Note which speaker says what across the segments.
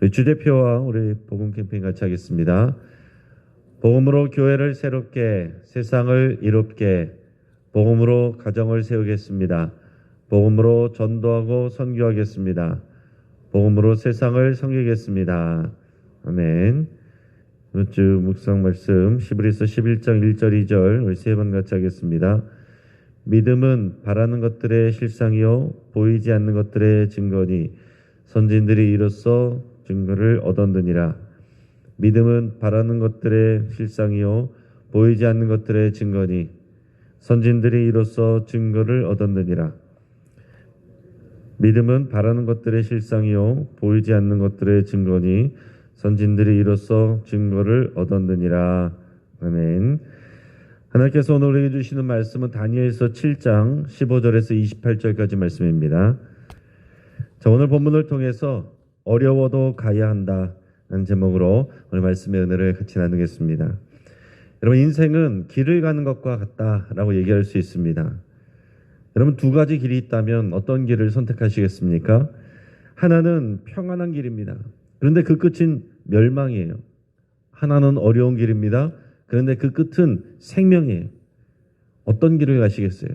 Speaker 1: 우리 주대표와 우리 복음 캠페인 같이 하겠습니다. 복음으로 교회를 새롭게, 세상을 이롭게, 복음으로 가정을 세우겠습니다. 복음으로 전도하고 선교하겠습니다. 복음으로 세상을 섬기겠습니다. 아멘. 이번 주 묵상 말씀 히브리서 11장 1절 2절 우리 세 번 같이 하겠습니다. 믿음은 바라는 것들의 실상이요 보이지 않는 것들의 증거니 선진들이 이로써 증거를 얻었느니라. 믿음은 바라는 것들의 실상이요 보이지 않는 것들의 증거니 선진들이 이로써 증거를 얻었느니라. 믿음은 바라는 것들의 실상이요 보이지 않는 것들의 증거니 선진들이 이로써 증거를 얻었느니라. 아멘. 하나님께서 오늘 우리에게 주시는 말씀은 다니엘서 7장 15절에서 28절까지 말씀입니다. 자, 오늘 본문을 통해서 어려워도 가야 한다 라는 제목으로 오늘 말씀의 은혜를 같이 나누겠습니다. 여러분, 인생은 길을 가는 것과 같다라고 얘기할 수 있습니다. 여러분, 두 가지 길이 있다면 어떤 길을 선택하시겠습니까? 하나는 평안한 길입니다. 그런데 그 끝은 멸망이에요. 하나는 어려운 길입니다. 그런데 그 끝은 생명이에요. 어떤 길을 가시겠어요?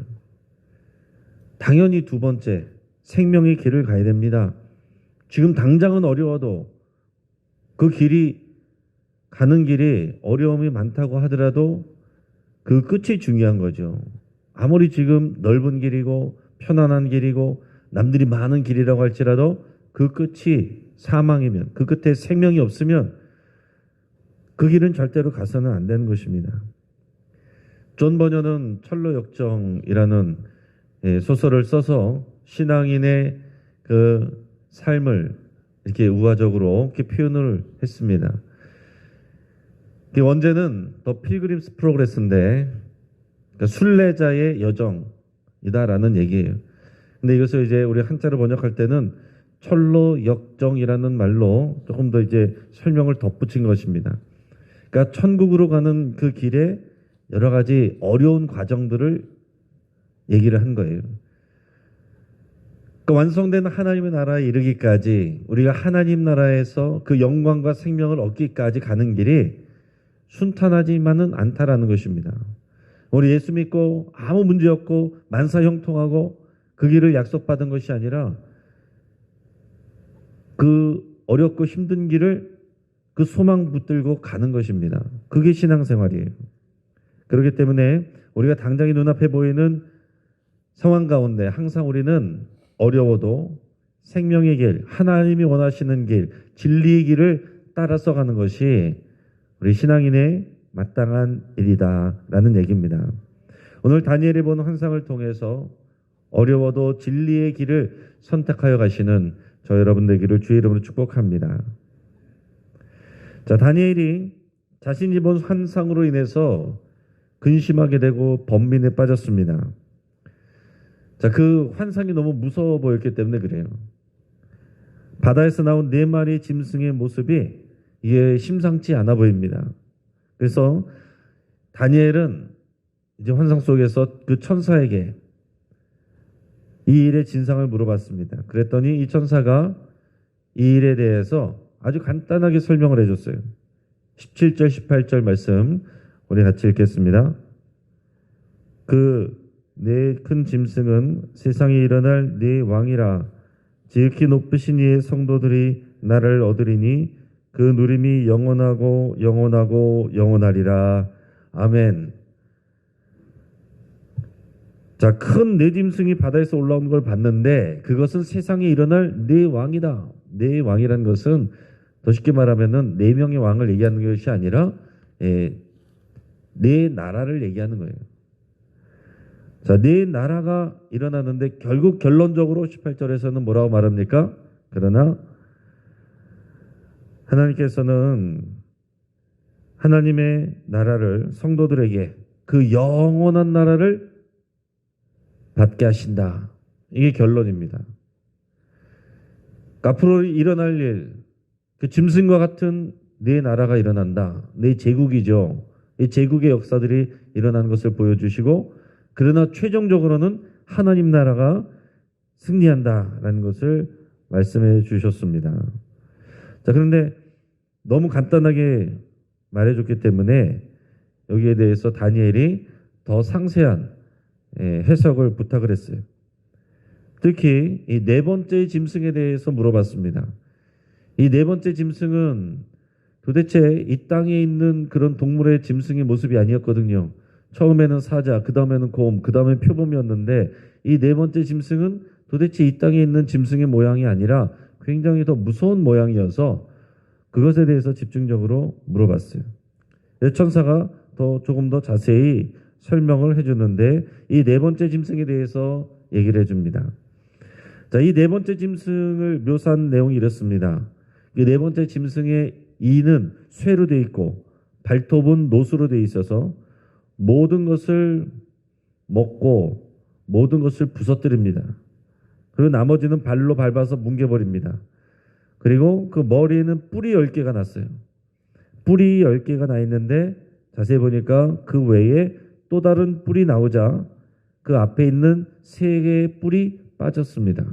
Speaker 1: 당연히 두 번째, 생명의 길을 가야 됩니다. 지금 당장은 어려워도 그 길이 가는 길이 어려움이 많다고 하더라도 그 끝이 중요한 거죠. 아무리 지금 넓은 길이고 편안한 길이고 남들이 많은 길이라고 할지라도 그 끝이 사망이면, 그 끝에 생명이 없으면 그 길은 절대로 가서는 안 되는 것입니다. 존 버녀는 철로역정이라는 소설을 써서 신앙인의 그 삶을 이렇게 우화적으로 이렇게 표현을 했습니다. 원제는 더 필그림스 프로그레스인데 그러니까 순례자의 여정이다라는 얘기예요. 근데 이것을 이제 우리 한자로 번역할 때는 철로역정이라는 말로 조금 더 이제 설명을 덧붙인 것입니다. 그러니까 천국으로 가는 그 길에 여러 가지 어려운 과정들을 얘기를 한 거예요. 그러니까 완성된 하나님의 나라에 이르기까지 우리가 하나님 나라에서 그 영광과 생명을 얻기까지 가는 길이 순탄하지만은 않다라는 것입니다. 우리 예수 믿고 아무 문제 없고 만사 형통하고 그 길을 약속받은 것이 아니라 그 어렵고 힘든 길을 그 소망 붙들고 가는 것입니다. 그게 신앙생활이에요. 그렇기 때문에 우리가 당장의 눈앞에 보이는 상황 가운데 항상 우리는 어려워도 생명의 길, 하나님이 원하시는 길, 진리의 길을 따라서 가는 것이 우리 신앙인의 마땅한 일이다라는 얘기입니다. 오늘 다니엘이 본 환상을 통해서 어려워도 진리의 길을 선택하여 가시는 저 여러분 되기를 주의 이름으로 축복합니다. 자, 다니엘이 자신이 본 환상으로 인해서 근심하게 되고 번민에 빠졌습니다. 자, 그 환상이 너무 무서워 보였기 때문에 그래요. 바다에서 나온 4마리 짐승의 모습이 이게 심상치 않아 보입니다. 그래서 다니엘은 이제 환상 속에서 그 천사에게 이 일의 진상을 물어봤습니다. 그랬더니 이 천사가 이 일에 대해서 아주 간단하게 설명을 해줬어요. 17절 18절 말씀 우리 같이 읽겠습니다. 그 네 큰 짐승은 세상에 일어날 네 왕이라 지극히 높으신 이의 성도들이 나를 얻으리니 그 누림이 영원하고 영원하고 영원하리라. 아멘. 자, 큰 네 짐승이 바다에서 올라오는 걸 봤는데 그것은 세상에 일어날 네 왕이다. 네 왕이라는 것은 더 쉽게 말하면은 4명의 왕을 얘기하는 것이 아니라 네 나라를 얘기하는 거예요. 자, 네 나라가 일어나는데 결국 결론적으로 18절에서는 뭐라고 말합니까? 그러나 하나님께서는 하나님의 나라를 성도들에게 그 영원한 나라를 받게 하신다. 이게 결론입니다. 앞으로 일어날 일, 그 짐승과 같은 네 나라가 일어난다. 네 제국이죠. 이 제국의 역사들이 일어나는 것을 보여주시고 그러나 최종적으로는 하나님 나라가 승리한다라는 것을 말씀해 주셨습니다. 자, 그런데 너무 간단하게 말해줬기 때문에 여기에 대해서 다니엘이 더 상세한 해석을 부탁을 했어요. 특히 이 네 번째 짐승에 대해서 물어봤습니다. 이 네 번째 짐승은 도대체 이 땅에 있는 그런 동물의 짐승의 모습이 아니었거든요. 처음에는 사자, 그 다음에는 곰, 그 다음에 표범이었는데 이 네 번째 짐승은 도대체 이 땅에 있는 짐승의 모양이 아니라 굉장히 더 무서운 모양이어서 그것에 대해서 집중적으로 물어봤어요. 천사가 조금 더 자세히 설명을 해주는데 이 네 번째 짐승에 대해서 얘기를 해줍니다. 자, 이 네 번째 짐승을 묘사한 내용이 이렇습니다. 이 네 번째 짐승의 이는 쇠로 되어 있고 발톱은 노수로 되어 있어서 모든 것을 먹고 모든 것을 부서뜨립니다. 그리고 나머지는 발로 밟아서 뭉개버립니다. 그리고 그 머리에는 뿔이 10개가 났어요. 뿔이 10개가 나 있는데 자세히 보니까 그 외에 또 다른 뿔이 나오자 그 앞에 있는 3개의 뿔이 빠졌습니다.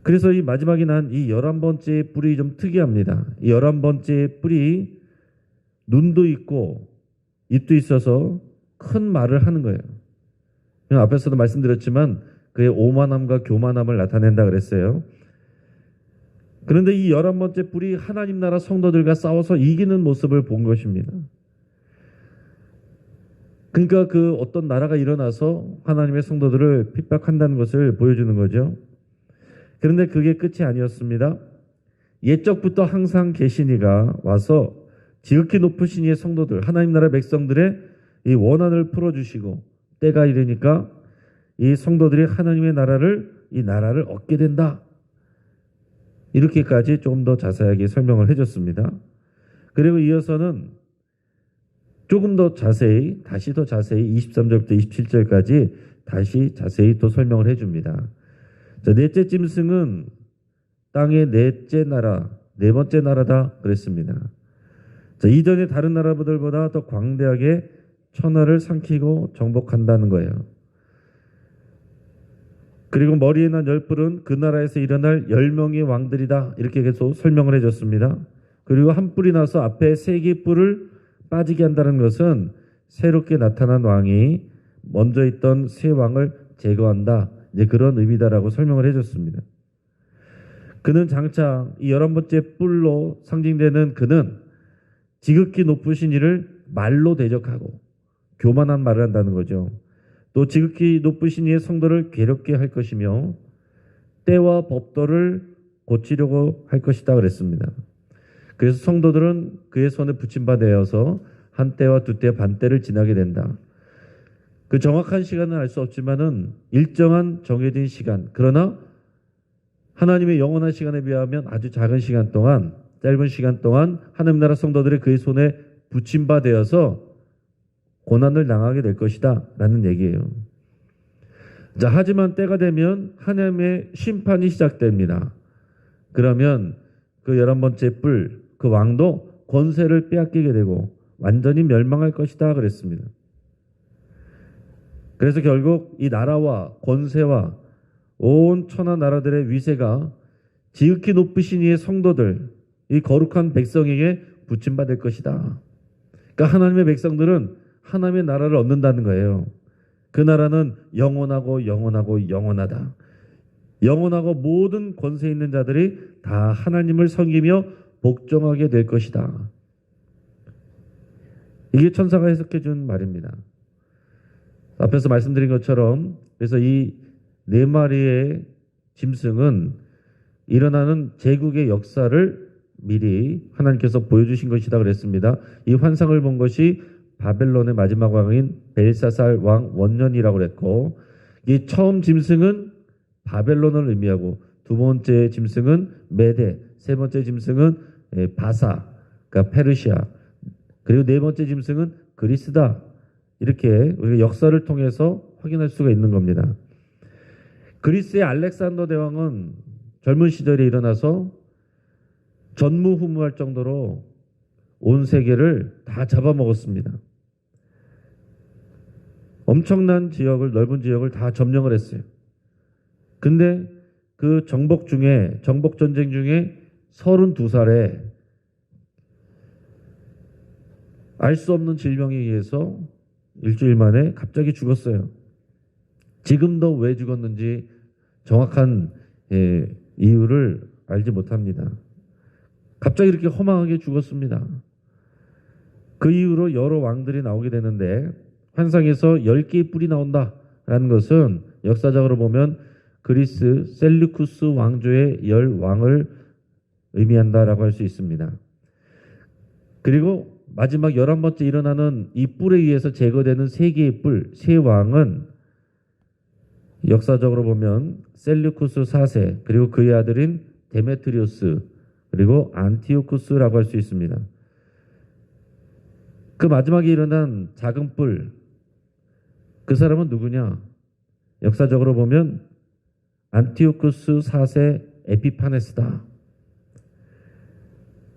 Speaker 1: 그래서 이 마지막에 난 이 11번째 뿔이 좀 특이합니다. 이 11번째 뿔이 눈도 있고 입도 있어서 큰 말을 하는 거예요. 앞에서도 말씀드렸지만 그의 오만함과 교만함을 나타낸다 그랬어요. 그런데 이 11번째 뿔이 하나님 나라 성도들과 싸워서 이기는 모습을 본 것입니다. 그러니까 그 어떤 나라가 일어나서 하나님의 성도들을 핍박한다는 것을 보여주는 거죠. 그런데 그게 끝이 아니었습니다. 옛적부터 항상 계신 이가 와서 지극히 높으신 이의 성도들, 하나님 나라 백성들의 이 원한을 풀어주시고 때가 이르니까 이 성도들이 하나님의 이 나라를 얻게 된다. 이렇게까지 조금 더 자세하게 설명을 해줬습니다. 그리고 이어서는 조금 더 자세히, 다시 더 자세히 23절부터 27절까지 다시 자세히 또 설명을 해줍니다. 자, 넷째 짐승은 땅의 넷째 나라, 네 번째 나라다 그랬습니다. 자, 이전의 다른 나라들보다 더 광대하게 천하를 삼키고 정복한다는 거예요. 그리고 머리에 난 10뿔은 그 나라에서 일어날 10명의 왕들이다. 이렇게 계속 설명을 해줬습니다. 그리고 한 뿔이 나서 앞에 3개 뿔을 빠지게 한다는 것은 새롭게 나타난 왕이 먼저 있던 새 왕을 제거한다. 이제 그런 의미다라고 설명을 해줬습니다. 그는 장차 이 11번째 뿔로 상징되는 그는 지극히 높으신 이를 말로 대적하고 교만한 말을 한다는 거죠. 또 지극히 높으신 이의 성도를 괴롭게 할 것이며 때와 법도를 고치려고 할 것이다 그랬습니다. 그래서 성도들은 그의 손에 붙임받아서 한 때와 두 때, 반 때를 지나게 된다. 그 정확한 시간은 알 수 없지만은 일정한 정해진 시간, 그러나 하나님의 영원한 시간에 비하면 아주 작은 시간 동안, 짧은 시간 동안 하나님 나라 성도들이 그의 손에 붙임받아서 고난을 당하게 될 것이다 라는 얘기예요. 자, 하지만 때가 되면 하나님의 심판이 시작됩니다. 그러면 그 11번째 뿔, 그 왕도 권세를 빼앗기게 되고 완전히 멸망할 것이다 그랬습니다. 그래서 결국 이 나라와 권세와 온 천하 나라들의 위세가 지극히 높으신 이의 성도들, 이 거룩한 백성에게 붙임받을 것이다. 그러니까 하나님의 백성들은 하나님의 나라를 얻는다는 거예요. 그 나라는 영원하고 영원하고 영원하다. 영원하고 모든 권세 있는 자들이 다 하나님을 섬기며 복종하게 될 것이다. 이게 천사가 해석해 준 말입니다. 앞에서 말씀드린 것처럼 그래서 이 네 마리의 짐승은 일어나는 제국의 역사를 미리 하나님께서 보여주신 것이다 그랬습니다. 이 환상을 본 것이 바벨론의 마지막 왕인 벨사살 왕 원년이라고 그랬고, 이 처음 짐승은 바벨론을 의미하고 두 번째 짐승은 메데, 세 번째 짐승은 바사, 그러니까 페르시아, 그리고 네 번째 짐승은 그리스다. 이렇게 우리가 역사를 통해서 확인할 수가 있는 겁니다. 그리스의 알렉산더 대왕은 젊은 시절에 일어나서 전무후무할 정도로 온 세계를 다 잡아먹었습니다. 엄청난 지역을, 넓은 지역을 다 점령을 했어요. 근데 그 정복 전쟁 중에 32살에 알 수 없는 질병에 의해서 일주일 만에 갑자기 죽었어요. 지금도 왜 죽었는지 정확한 이유를 알지 못합니다. 갑자기 이렇게 허망하게 죽었습니다. 그 이후로 여러 왕들이 나오게 되는데 환상에서 10개의 뿔이 나온다라는 것은 역사적으로 보면 그리스 셀루쿠스 왕조의 10왕을 의미한다라고 할 수 있습니다. 그리고 마지막 11번째 일어나는 이 뿔에 의해서 제거되는 3개의 뿔, 3왕은 역사적으로 보면 셀루쿠스 4세 그리고 그의 아들인 데메트리우스 그리고 안티오쿠스라고 할 수 있습니다. 그 마지막에 일어난 작은 뿔, 그 사람은 누구냐? 역사적으로 보면 안티오쿠스 4세 에피파네스다.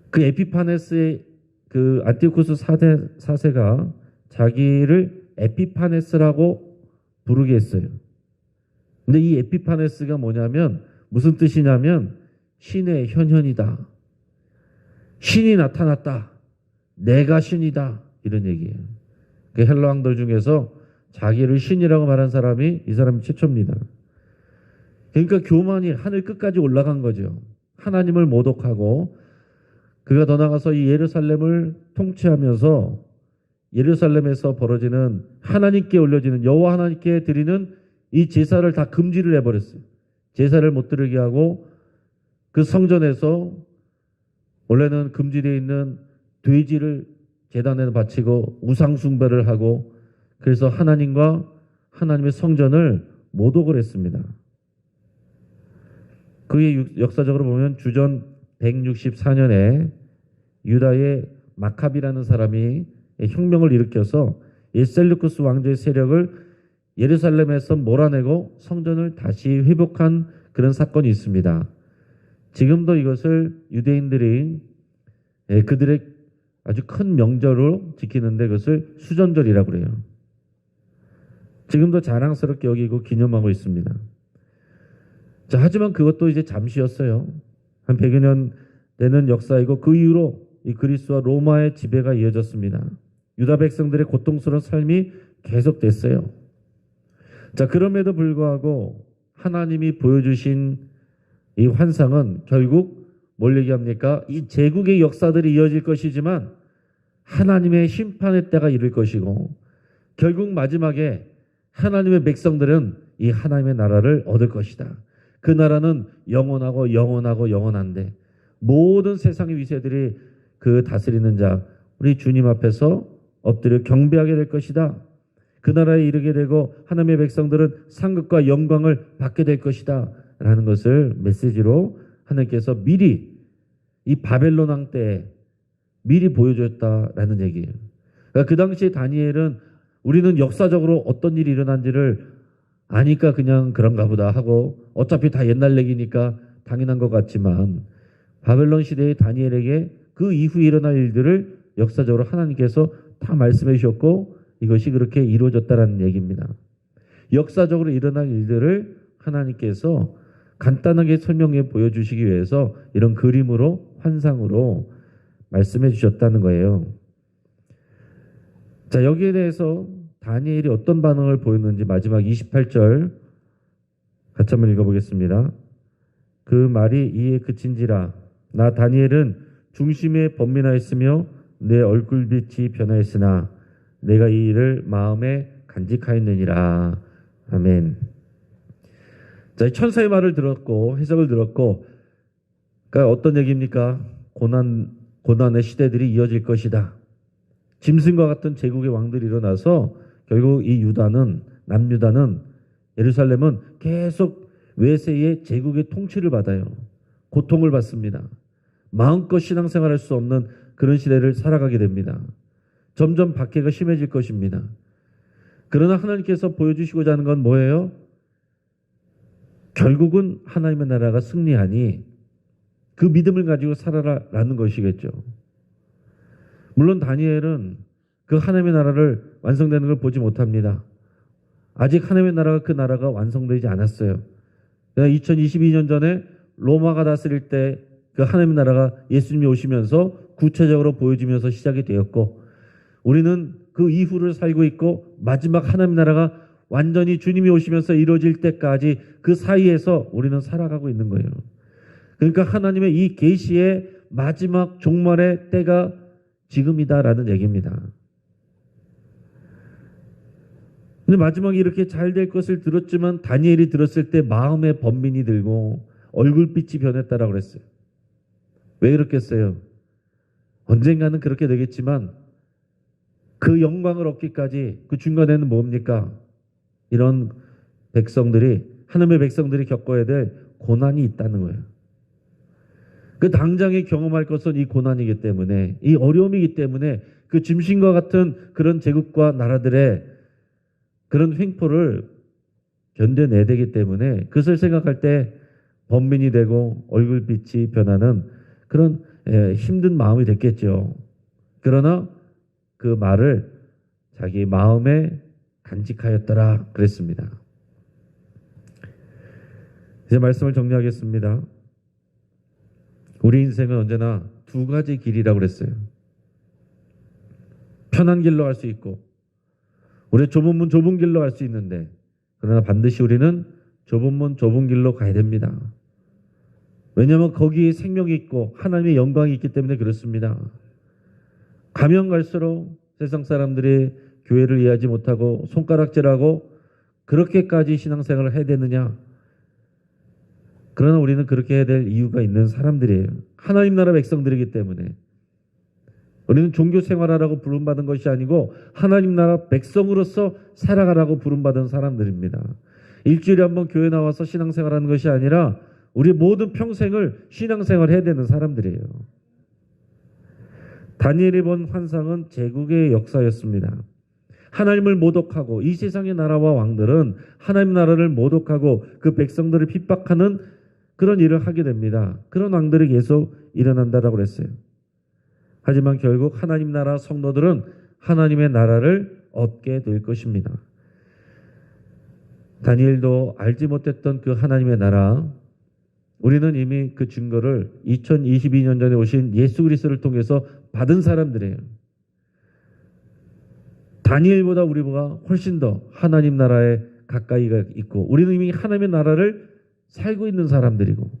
Speaker 1: 그 에피파네스의 그 안티오쿠스 4세가 자기를 에피파네스라고 부르게 했어요. 근데 이 에피파네스가 뭐냐면 무슨 뜻이냐면 신의 현현이다. 신이 나타났다. 내가 신이다. 이런 얘기예요. 그 헬라 왕들 중에서 자기를 신이라고 말한 사람이 이 사람이 최초입니다. 그러니까 교만이 하늘 끝까지 올라간 거죠. 하나님을 모독하고 그가 더 나가서 이 예루살렘을 통치하면서 예루살렘에서 벌어지는 하나님께 올려지는 여호와 하나님께 드리는 이 제사를 다 금지를 해버렸어요. 제사를 못 드리게 하고 그 성전에서 원래는 금지되어 있는 돼지를 제단에 바치고 우상 숭배를 하고 그래서 하나님과 하나님의 성전을 모독을 했습니다. 그의 역사적으로 보면 주전 164년에 유다의 마카비라는 사람이 혁명을 일으켜서 셀루쿠스 왕조의 세력을 예루살렘에서 몰아내고 성전을 다시 회복한 그런 사건이 있습니다. 지금도 이것을 유대인들이 그들의 아주 큰 명절로 지키는데 그것을 수전절이라고 그래요. 지금도 자랑스럽게 여기고 기념하고 있습니다. 자, 하지만 그것도 이제 잠시였어요. 한 100여 년 되는 역사이고 그 이후로 이 그리스와 로마의 지배가 이어졌습니다. 유다 백성들의 고통스러운 삶이 계속됐어요. 자, 그럼에도 불구하고 하나님이 보여주신 이 환상은 결국 뭘 얘기합니까? 이 제국의 역사들이 이어질 것이지만 하나님의 심판의 때가 이를 것이고 결국 마지막에 하나님의 백성들은 이 하나님의 나라를 얻을 것이다. 그 나라는 영원하고 영원하고 영원한데 모든 세상의 위세들이 그 다스리는 자 우리 주님 앞에서 엎드려 경배하게 될 것이다. 그 나라에 이르게 되고 하나님의 백성들은 상급과 영광을 받게 될 것이다 라는 것을 메시지로 하나님께서 미리 이 바벨론 왕 때에 미리 보여줬다라는 얘기예요. 그러니까 그 당시에 다니엘은 우리는 역사적으로 어떤 일이 일어난지를 아니까 그냥 그런가 보다 하고 어차피 다 옛날 얘기니까 당연한 것 같지만 바벨론 시대의 다니엘에게 그 이후에 일어날 일들을 역사적으로 하나님께서 다 말씀해 주셨고 이것이 그렇게 이루어졌다라는 얘기입니다. 역사적으로 일어날 일들을 하나님께서 간단하게 설명해 보여주시기 위해서 이런 그림으로 환상으로 말씀해 주셨다는 거예요. 자, 여기에 대해서 다니엘이 어떤 반응을 보였는지 마지막 28절 같이 한번 읽어보겠습니다. 그 말이 이에 그친지라 나 다니엘은 중심에 번민하였으며 내 얼굴빛이 변하였으나 내가 이 일을 마음에 간직하였느니라. 아멘. 자, 천사의 말을 들었고 해석을 들었고 그러니까 어떤 얘기입니까? 고난의 시대들이 이어질 것이다. 짐승과 같은 제국의 왕들이 일어나서 결국 이 유다는 남유다는 예루살렘은 계속 외세의 제국의 통치를 받아요. 고통을 받습니다. 마음껏 신앙생활할 수 없는 그런 시대를 살아가게 됩니다. 점점 박해가 심해질 것입니다. 그러나 하나님께서 보여주시고자 하는 건 뭐예요? 결국은 하나님의 나라가 승리하니 그 믿음을 가지고 살아라라는 것이겠죠. 물론 다니엘은 그 하나님의 나라를 완성되는 걸 보지 못합니다. 아직 하나님의 나라가 그 나라가 완성되지 않았어요. 2022년 전에 로마가 다스릴 때 그 하나님 나라가 예수님이 오시면서 구체적으로 보여지면서 시작이 되었고, 우리는 그 이후를 살고 있고 마지막 하나님 나라가 완전히 주님이 오시면서 이루어질 때까지 그 사이에서 우리는 살아가고 있는 거예요. 그러니까 하나님의 이 계시의 마지막 종말의 때가 지금이다라는 얘기입니다. 근데 마지막에 이렇게 잘 될 것을 들었지만 다니엘이 들었을 때 마음의 번민이 들고 얼굴빛이 변했다라고 그랬어요. 왜 그렇겠어요? 언젠가는 그렇게 되겠지만 그 영광을 얻기까지 그 중간에는 뭡니까? 이런 백성들이, 하나님의 백성들이 겪어야 될 고난이 있다는 거예요. 그 당장에 경험할 것은 이 고난이기 때문에, 이 어려움이기 때문에 그 짐승과 같은 그런 제국과 나라들의 그런 횡포를 견뎌내야 되기 때문에 그것을 생각할 때 번민이 되고 얼굴빛이 변하는 그런 힘든 마음이 됐겠죠. 그러나 그 말을 자기 마음에 간직하였더라 그랬습니다. 이제 말씀을 정리하겠습니다. 우리 인생은 언제나 두 가지 길이라고 그랬어요. 편한 길로 할 수 있고 우리 좁은 문 좁은 길로 갈 수 있는데, 그러나 반드시 우리는 좁은 문 좁은 길로 가야 됩니다. 왜냐하면 거기에 생명이 있고 하나님의 영광이 있기 때문에 그렇습니다. 가면 갈수록 세상 사람들이 교회를 이해하지 못하고 손가락질하고 그렇게까지 신앙생활을 해야 되느냐? 그러나 우리는 그렇게 해야 될 이유가 있는 사람들이에요. 하나님 나라 백성들이기 때문에. 우리는 종교 생활하라고 부름받은 것이 아니고 하나님 나라 백성으로서 살아가라고 부름받은 사람들입니다. 일주일에 한번 교회 나와서 신앙생활하는 것이 아니라 우리 모든 평생을 신앙생활 해야 되는 사람들이에요. 다니엘이 본 환상은 제국의 역사였습니다. 하나님을 모독하고 이 세상의 나라와 왕들은 하나님 나라를 모독하고 그 백성들을 핍박하는 그런 일을 하게 됩니다. 그런 왕들이 계속 일어난다라고 그랬어요. 하지만 결국 하나님 나라 성도들은 하나님의 나라를 얻게 될 것입니다. 다니엘도 알지 못했던 그 하나님의 나라, 우리는 이미 그 증거를 2022년 전에 오신 예수 그리스도를 통해서 받은 사람들이에요. 다니엘보다 우리보다 훨씬 더 하나님 나라에 가까이가 있고 우리는 이미 하나님의 나라를 살고 있는 사람들이고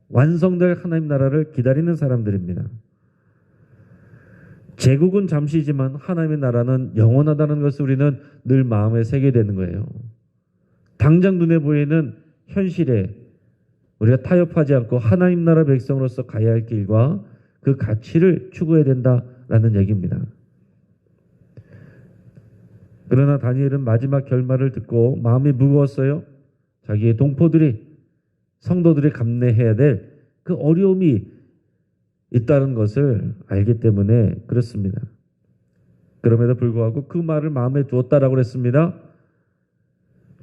Speaker 1: 완성될 하나님 나라를 기다리는 사람들입니다. 제국은 잠시지만 하나님의 나라는 영원하다는 것을 우리는 늘 마음에 새게 되는 거예요. 당장 눈에 보이는 현실에 우리가 타협하지 않고 하나님 나라 백성으로서 가야 할 길과 그 가치를 추구해야 된다라는 얘기입니다. 그러나 다니엘은 마지막 결말을 듣고 마음이 무거웠어요. 자기의 동포들이, 성도들이 감내해야 될 그 어려움이 있다는 것을 알기 때문에 그렇습니다. 그럼에도 불구하고 그 말을 마음에 두었다라고 했습니다.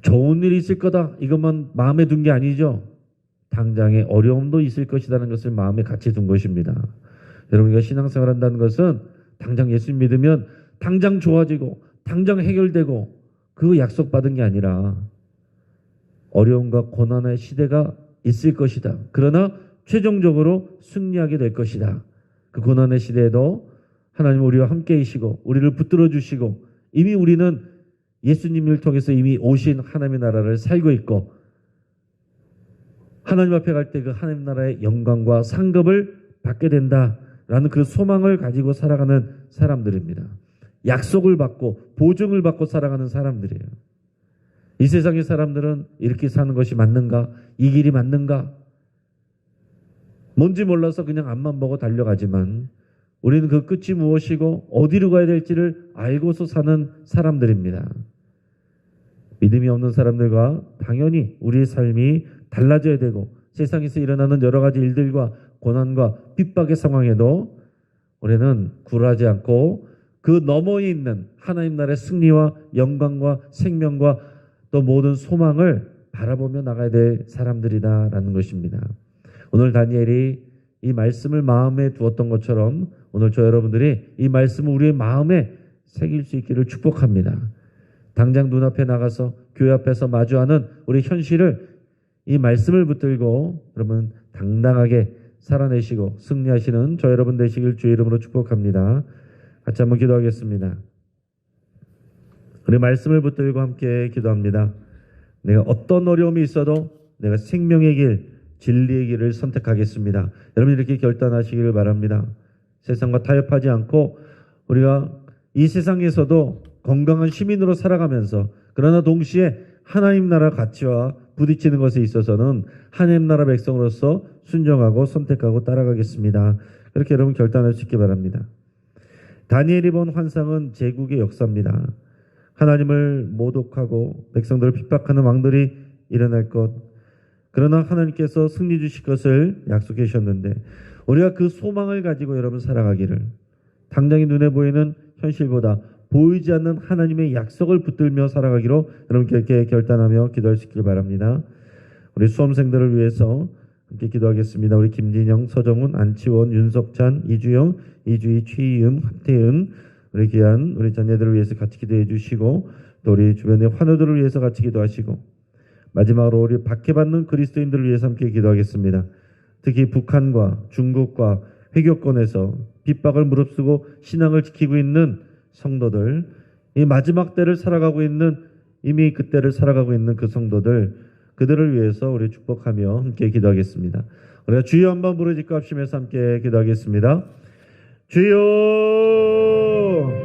Speaker 1: 좋은 일이 있을 거다, 이것만 마음에 둔 게 아니죠. 당장에 어려움도 있을 것이라는 것을 마음에 같이 둔 것입니다. 여러분, 우리가 신앙생활 한다는 것은 당장 예수 믿으면 당장 좋아지고 당장 해결되고 그 약속받은 게 아니라 어려움과 고난의 시대가 있을 것이다. 그러나 최종적으로 승리하게 될 것이다. 그 고난의 시대에도 하나님 우리와 함께이시고 우리를 붙들어 주시고 이미 우리는 예수님을 통해서 이미 오신 하나님의 나라를 살고 있고 하나님 앞에 갈 때 그 하나님 나라의 영광과 상급을 받게 된다라는 그 소망을 가지고 살아가는 사람들입니다. 약속을 받고 보증을 받고 살아가는 사람들이에요. 이 세상의 사람들은 이렇게 사는 것이 맞는가? 이 길이 맞는가? 뭔지 몰라서 그냥 앞만 보고 달려가지만 우리는 그 끝이 무엇이고 어디로 가야 될지를 알고서 사는 사람들입니다. 믿음이 없는 사람들과 당연히 우리의 삶이 달라져야 되고 세상에서 일어나는 여러 가지 일들과 고난과 핍박의 상황에도 우리는 굴하지 않고 그 너머에 있는 하나님 나라의 승리와 영광과 생명과 또 모든 소망을 바라보며 나가야 될 사람들이다라는 것입니다. 오늘 다니엘이 이 말씀을 마음에 두었던 것처럼 오늘 저 여러분들이 이 말씀을 우리의 마음에 새길 수 있기를 축복합니다. 당장 눈앞에 나가서 교회 앞에서 마주하는 우리 현실을 이 말씀을 붙들고 여러분 당당하게 살아내시고 승리하시는 저 여러분 되시길 주의 이름으로 축복합니다. 같이 한번 기도하겠습니다. 우리 말씀을 붙들고 함께 기도합니다. 내가 어떤 어려움이 있어도 내가 생명의 길, 진리의 길을 선택하겠습니다. 여러분 이렇게 결단하시기를 바랍니다. 세상과 타협하지 않고 우리가 이 세상에서도 건강한 시민으로 살아가면서 그러나 동시에 하나님 나라 가치와 부딪히는 것에 있어서는 하나님 나라 백성으로서 순종하고 선택하고 따라가겠습니다. 그렇게 여러분 결단할 수 있기 바랍니다. 다니엘이 본 환상은 제국의 역사입니다. 하나님을 모독하고 백성들을 핍박하는 왕들이 일어날 것, 그러나 하나님께서 승리 주실 것을 약속해 주셨는데 우리가 그 소망을 가지고 여러분 살아가기를, 당장의 눈에 보이는 현실보다 보이지 않는 하나님의 약속을 붙들며 살아가기로 여러분 그렇게 결단하며 기도할 수 있길 바랍니다. 우리 수험생들을 위해서 함께 기도하겠습니다. 우리 김진영, 서정훈, 안치원, 윤석찬, 이주영, 이주희, 최희음, 하태은, 우리 귀한 우리 자녀들을 위해서 같이 기도해 주시고 또 우리 주변의 환우들을 위해서 같이 기도하시고 마지막으로 우리 박해받는 그리스도인들을 위해서 함께 기도하겠습니다. 특히 북한과 중국과 회교권에서 핍박을 무릅쓰고 신앙을 지키고 있는 성도들, 이 마지막 때를 살아가고 있는, 이미 그때를 살아가고 있는 그 성도들, 그들을 위해서 우리 축복하며 함께 기도하겠습니다. 우리가 주여 한번 부르짖고 합심해서 함께 기도하겠습니다. 주여.